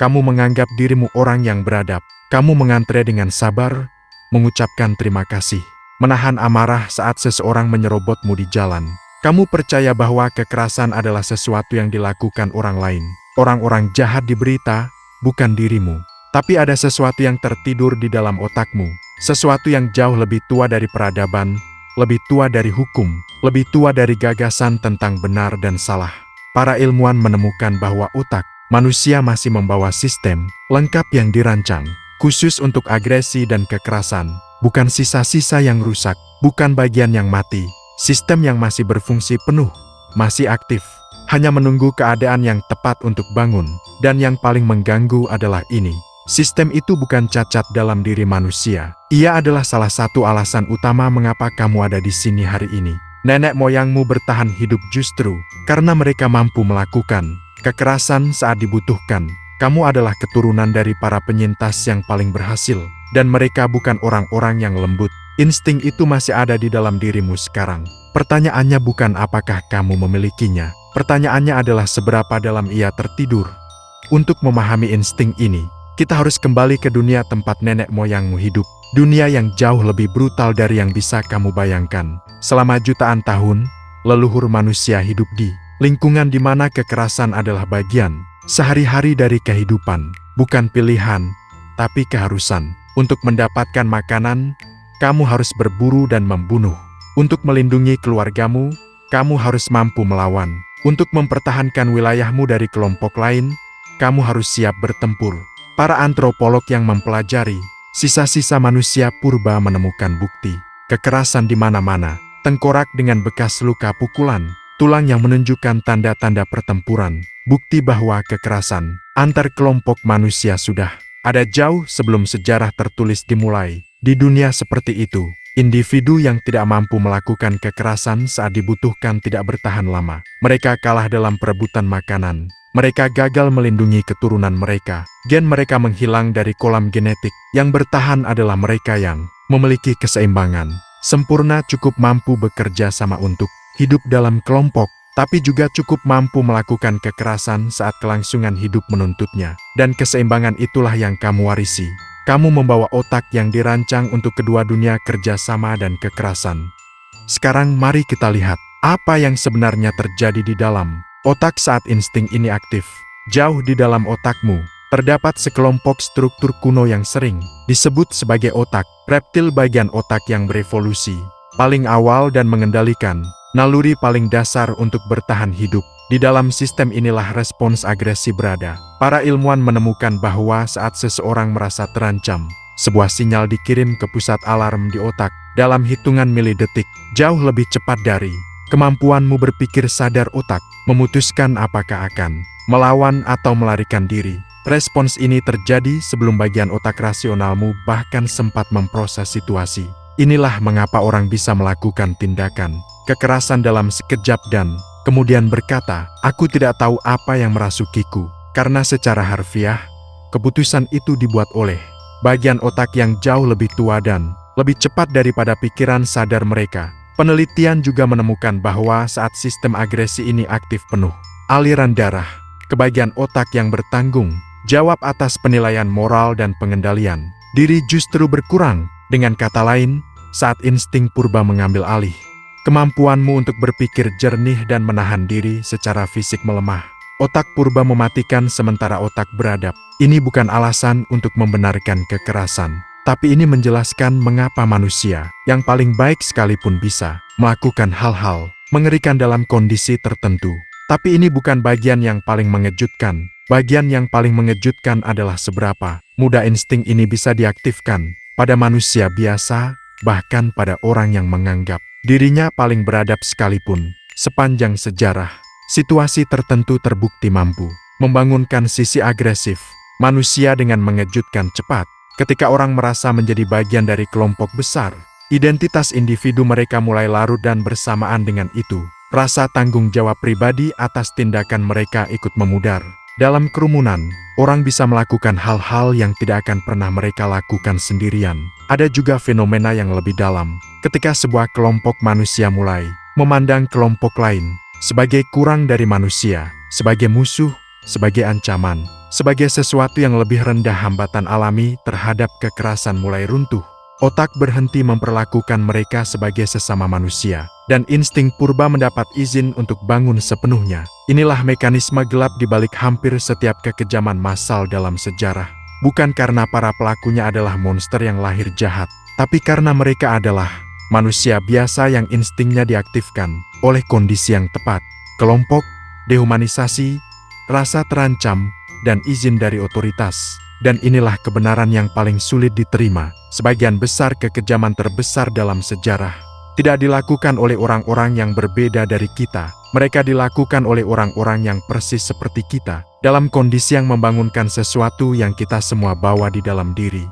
Kamu menganggap dirimu orang yang beradab. Kamu mengantre dengan sabar, mengucapkan terima kasih, menahan amarah saat seseorang menyerobotmu di jalan. Kamu percaya bahwa kekerasan adalah sesuatu yang dilakukan orang lain. Orang-orang jahat di berita, bukan dirimu. Tapi ada sesuatu yang tertidur di dalam otakmu. Sesuatu yang jauh lebih tua dari peradaban, lebih tua dari hukum, lebih tua dari gagasan tentang benar dan salah. Para ilmuwan menemukan bahwa otak manusia masih membawa sistem lengkap yang dirancang khusus untuk agresi dan kekerasan. Bukan sisa-sisa yang rusak, bukan bagian yang mati. Sistem yang masih berfungsi penuh, masih aktif, hanya menunggu keadaan yang tepat untuk bangun. Dan yang paling mengganggu adalah ini. Sistem itu bukan cacat dalam diri manusia. Ia adalah salah satu alasan utama mengapa kamu ada di sini hari ini. Nenek moyangmu bertahan hidup justru karena mereka mampu melakukan kekerasan saat dibutuhkan. Kamu adalah keturunan dari para penyintas yang paling berhasil. Dan mereka bukan orang-orang yang lembut. Insting itu masih ada di dalam dirimu sekarang. Pertanyaannya bukan apakah kamu memilikinya. Pertanyaannya adalah seberapa dalam ia tertidur. Untuk memahami insting ini, kita harus kembali ke dunia tempat nenek moyangmu hidup. Dunia yang jauh lebih brutal dari yang bisa kamu bayangkan. Selama jutaan tahun, leluhur manusia hidup di lingkungan di mana kekerasan adalah bagian sehari-hari dari kehidupan. Bukan pilihan, tapi keharusan. Untuk mendapatkan makanan, kamu harus berburu dan membunuh. Untuk melindungi keluargamu, kamu harus mampu melawan. Untuk mempertahankan wilayahmu dari kelompok lain, kamu harus siap bertempur. Para antropolog yang mempelajari sisa-sisa manusia purba menemukan bukti kekerasan di mana-mana. Tengkorak dengan bekas luka pukulan, tulang yang menunjukkan tanda-tanda pertempuran. Bukti bahwa kekerasan antar kelompok manusia sudah ada jauh sebelum sejarah tertulis dimulai. Di dunia seperti itu, individu yang tidak mampu melakukan kekerasan saat dibutuhkan tidak bertahan lama. Mereka kalah dalam perebutan makanan. Mereka gagal melindungi keturunan mereka. Gen mereka menghilang dari kolam genetik. Yang bertahan adalah mereka yang memiliki keseimbangan sempurna, cukup mampu bekerja sama untuk hidup dalam kelompok, tapi juga cukup mampu melakukan kekerasan saat kelangsungan hidup menuntutnya. Dan keseimbangan itulah yang kamu warisi. Kamu membawa otak yang dirancang untuk kedua dunia, kerjasama dan kekerasan. Sekarang mari kita lihat apa yang sebenarnya terjadi di dalam otak saat insting ini aktif. Jauh di dalam otakmu, terdapat sekelompok struktur kuno yang sering disebut sebagai otak reptil, bagian otak yang berevolusi paling awal dan mengendalikan naluri paling dasar untuk bertahan hidup. Di dalam sistem inilah respons agresi berada. Para ilmuwan menemukan bahwa saat seseorang merasa terancam, sebuah sinyal dikirim ke pusat alarm di otak dalam hitungan milidetik, jauh lebih cepat dari kemampuanmu berpikir sadar. Otak memutuskan apakah akan melawan atau melarikan diri. Respons ini terjadi sebelum bagian otak rasionalmu bahkan sempat memproses situasi. Inilah mengapa orang bisa melakukan tindakan kekerasan dalam sekejap dan kemudian berkata, "Aku tidak tahu apa yang merasukiku." Karena secara harfiah, keputusan itu dibuat oleh bagian otak yang jauh lebih tua dan lebih cepat daripada pikiran sadar mereka. Penelitian juga menemukan bahwa saat sistem agresi ini aktif, penuh aliran darah ke bagian otak yang bertanggung jawab atas penilaian moral dan pengendalian diri justru berkurang. Dengan kata lain, saat insting purba mengambil alih, kemampuanmu untuk berpikir jernih dan menahan diri secara fisik melemah. Otak purba mematikan sementara otak beradab. Ini bukan alasan untuk membenarkan kekerasan, tapi ini menjelaskan mengapa manusia yang paling baik sekalipun bisa melakukan hal-hal mengerikan dalam kondisi tertentu. Tapi ini bukan bagian yang paling mengejutkan. Bagian yang paling mengejutkan adalah seberapa mudah insting ini bisa diaktifkan pada manusia biasa, bahkan pada orang yang menganggap dirinya paling beradab sekalipun. Sepanjang sejarah, situasi tertentu terbukti mampu membangunkan sisi agresif manusia dengan mengejutkan cepat. Ketika orang merasa menjadi bagian dari kelompok besar, identitas individu mereka mulai larut dan bersamaan dengan itu, rasa tanggung jawab pribadi atas tindakan mereka ikut memudar. Dalam kerumunan, orang bisa melakukan hal-hal yang tidak akan pernah mereka lakukan sendirian. Ada juga fenomena yang lebih dalam, ketika sebuah kelompok manusia mulai memandang kelompok lain sebagai kurang dari manusia, sebagai musuh, sebagai ancaman. sebagai sesuatu yang lebih rendah. Hambatan alami terhadap kekerasan mulai runtuh. Otak berhenti memperlakukan mereka sebagai sesama manusia, dan insting purba mendapat izin untuk bangun sepenuhnya. Inilah mekanisme gelap di balik hampir setiap kekejaman massal dalam sejarah. Bukan karena para pelakunya adalah monster yang lahir jahat, tapi karena mereka adalah manusia biasa yang instingnya diaktifkan oleh kondisi yang tepat. Kelompok, dehumanisasi, rasa terancam, dan izin dari otoritas. Dan inilah kebenaran yang paling sulit diterima. Sebagian besar kekejaman terbesar dalam sejarah tidak dilakukan oleh orang-orang yang berbeda dari kita. Mereka dilakukan oleh orang-orang yang persis seperti kita, dalam kondisi yang membangunkan sesuatu yang kita semua bawa di dalam diri.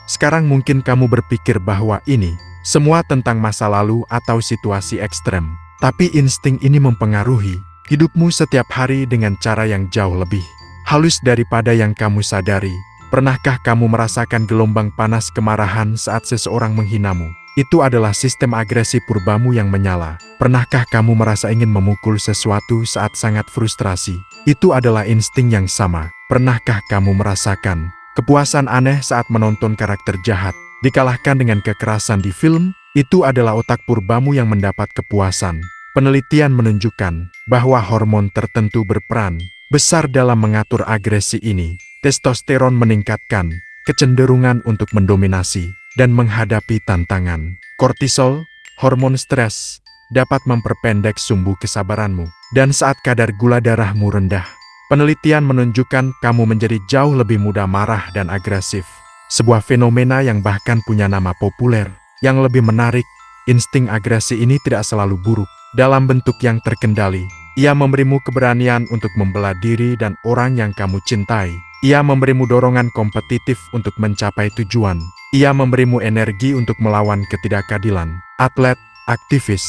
Sekarang mungkin kamu berpikir bahwa ini semua tentang masa lalu atau situasi ekstrem. Tapi insting ini mempengaruhi hidupmu setiap hari dengan cara yang jauh lebih halus daripada yang kamu sadari. Pernahkah kamu merasakan gelombang panas kemarahan saat seseorang menghinamu? Itu adalah sistem agresi purbamu yang menyala. Pernahkah kamu merasa ingin memukul sesuatu saat sangat frustrasi? Itu adalah insting yang sama. Pernahkah kamu merasakan kepuasan aneh saat menonton karakter jahat dikalahkan dengan kekerasan di film? Itu adalah otak purbamu yang mendapat kepuasan. Penelitian menunjukkan bahwa hormon tertentu berperan besar dalam mengatur agresi ini. Testosteron meningkatkan kecenderungan untuk mendominasi dan menghadapi tantangan. Kortisol, hormon stres, dapat memperpendek sumbu kesabaranmu. Dan saat kadar gula darahmu rendah, penelitian menunjukkan kamu menjadi jauh lebih mudah marah dan agresif. Sebuah fenomena yang bahkan punya nama populer. Yang lebih menarik, insting agresi ini tidak selalu buruk. Dalam bentuk yang terkendali, ia memberimu keberanian untuk membela diri dan orang yang kamu cintai. Ia memberimu dorongan kompetitif untuk mencapai tujuan. Ia memberimu energi untuk melawan ketidakadilan. Atlet, aktivis,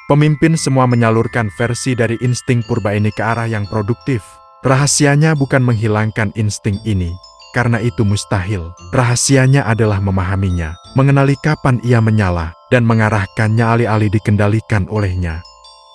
pemimpin semua menyalurkan versi dari insting purba ini ke arah yang produktif. Rahasianya bukan menghilangkan insting ini, karena itu mustahil. Rahasianya adalah memahaminya, mengenali kapan ia menyala, dan mengarahkannya alih-alih dikendalikan olehnya.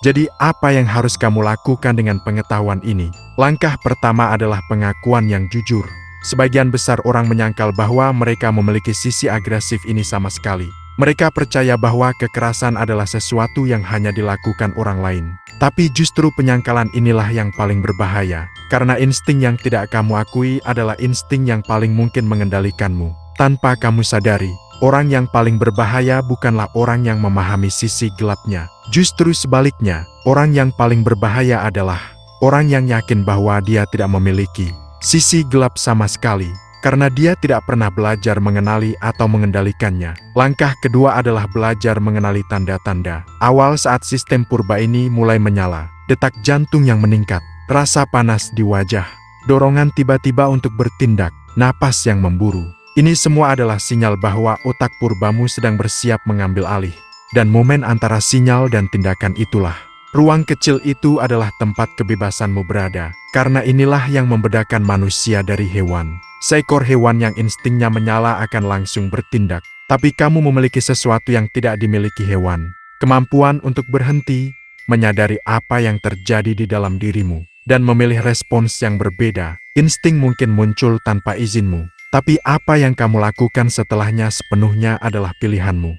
Jadi apa yang harus kamu lakukan dengan pengetahuan ini? Langkah pertama adalah pengakuan yang jujur. Sebagian besar orang menyangkal bahwa mereka memiliki sisi agresif ini sama sekali. Mereka percaya bahwa kekerasan adalah sesuatu yang hanya dilakukan orang lain. Tapi justru penyangkalan inilah yang paling berbahaya. Karena insting yang tidak kamu akui adalah insting yang paling mungkin mengendalikanmu. Tanpa kamu sadari, orang yang paling berbahaya bukanlah orang yang memahami sisi gelapnya. Justru sebaliknya, orang yang paling berbahaya adalah orang yang yakin bahwa dia tidak memiliki sisi gelap sama sekali, karena dia tidak pernah belajar mengenali atau mengendalikannya. Langkah kedua adalah belajar mengenali tanda-tanda awal saat sistem purba ini mulai menyala. Detak jantung yang meningkat, rasa panas di wajah, dorongan tiba-tiba untuk bertindak, napas yang memburu. Ini semua adalah sinyal bahwa otak purbamu sedang bersiap mengambil alih. Dan momen antara sinyal dan tindakan itulah. Ruang kecil itu adalah tempat kebebasanmu berada. Karena inilah yang membedakan manusia dari hewan. Seekor hewan yang instingnya menyala akan langsung bertindak. Tapi kamu memiliki sesuatu yang tidak dimiliki hewan. Kemampuan untuk berhenti, menyadari apa yang terjadi di dalam dirimu, dan memilih respons yang berbeda. Insting mungkin muncul tanpa izinmu. Tapi apa yang kamu lakukan setelahnya sepenuhnya adalah pilihanmu.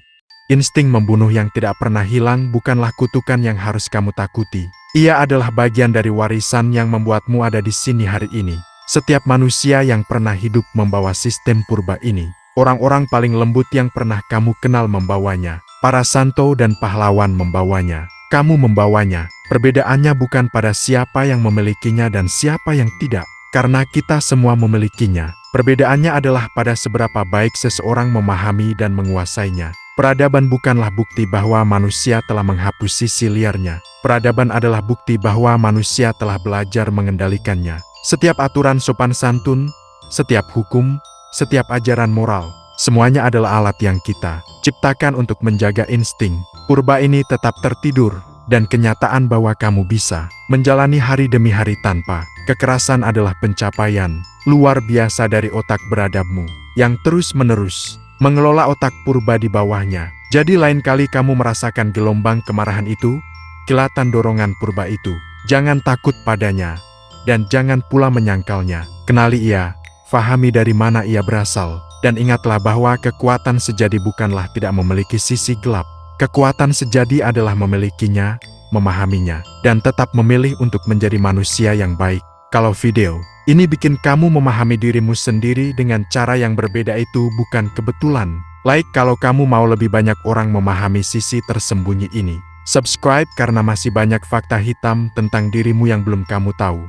Insting membunuh yang tidak pernah hilang bukanlah kutukan yang harus kamu takuti. Ia adalah bagian dari warisan yang membuatmu ada di sini hari ini. Setiap manusia yang pernah hidup membawa sistem purba ini. Orang-orang paling lembut yang pernah kamu kenal membawanya. Para santo dan pahlawan membawanya. Kamu membawanya. Perbedaannya bukan pada siapa yang memilikinya dan siapa yang tidak. Karena kita semua memilikinya. Perbedaannya adalah pada seberapa baik seseorang memahami dan menguasainya. Peradaban bukanlah bukti bahwa manusia telah menghapus sisi liarnya. Peradaban adalah bukti bahwa manusia telah belajar mengendalikannya. Setiap aturan sopan santun, setiap hukum, setiap ajaran moral, semuanya adalah alat yang kita ciptakan untuk menjaga insting purba ini tetap tertidur. Dan kenyataan bahwa kamu bisa menjalani hari demi hari tanpa kekerasan adalah pencapaian luar biasa dari otak beradabmu yang terus-menerus mengelola otak purba di bawahnya. Jadi lain kali kamu merasakan gelombang kemarahan itu, kilatan dorongan purba itu, jangan takut padanya. dan jangan pula menyangkalnya. Kenali ia, fahami dari mana ia berasal, dan ingatlah bahwa kekuatan sejati bukanlah tidak memiliki sisi gelap. Kekuatan sejati adalah memilikinya, memahaminya, dan tetap memilih untuk menjadi manusia yang baik. Kalau video ini bikin kamu memahami dirimu sendiri dengan cara yang berbeda, itu bukan kebetulan. Like kalau kamu mau lebih banyak orang memahami sisi tersembunyi ini. Subscribe karena masih banyak fakta hitam tentang dirimu yang belum kamu tahu.